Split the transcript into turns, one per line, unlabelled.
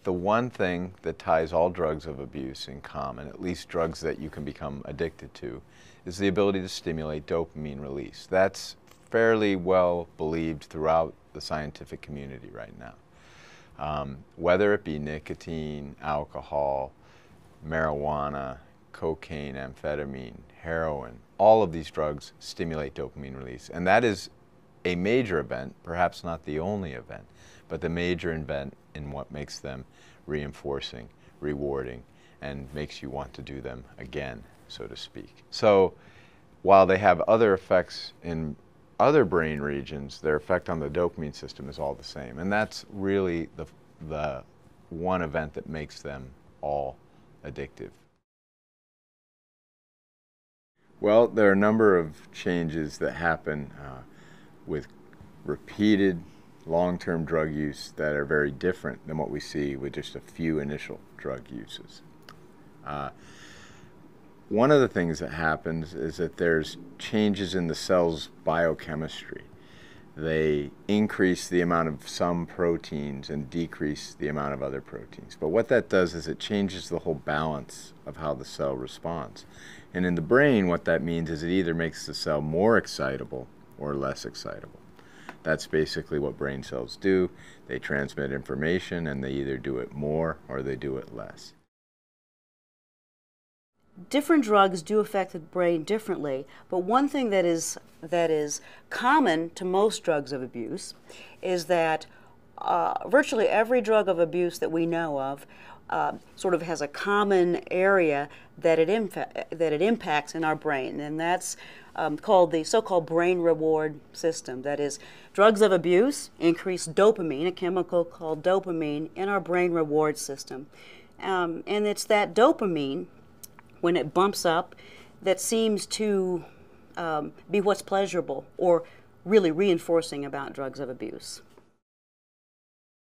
the one thing that ties all drugs of abuse in common, at least drugs that you can become addicted to, is the ability to stimulate dopamine release. That's fairly well believed throughout the scientific community right now. Whether it be nicotine, alcohol, marijuana, cocaine, amphetamine, heroin, all of these drugs stimulate dopamine release. And that is a major event, perhaps not the only event, but the major event in what makes them reinforcing, rewarding, and makes you want to do them again, so to speak. So while they have other effects in other brain regions, their effect on the dopamine system is all the same. And that's really the one event that makes them all addictive. Well, there are a number of changes that happen with repeated long-term drug use that are very different than what we see with just a few initial drug uses. One of the things that happens is that there's changes in the cell's biochemistry. They increase the amount of some proteins and decrease the amount of other proteins. But what that does is it changes the whole balance of how the cell responds. And in the brain, what that means is it either makes the cell more excitable or less excitable. That's basically what brain cells do. They transmit information, and they either do it more or they do it less.
Different drugs do affect the brain differently, but one thing that is common to most drugs of abuse is that virtually every drug of abuse that we know of sort of has a common area that it impacts in our brain, and that's called the so-called brain reward system. That is, drugs of abuse increase dopamine, a chemical called dopamine, in our brain reward system. And it's that dopamine, when it bumps up, that seems to be what's pleasurable or really reinforcing about drugs of abuse.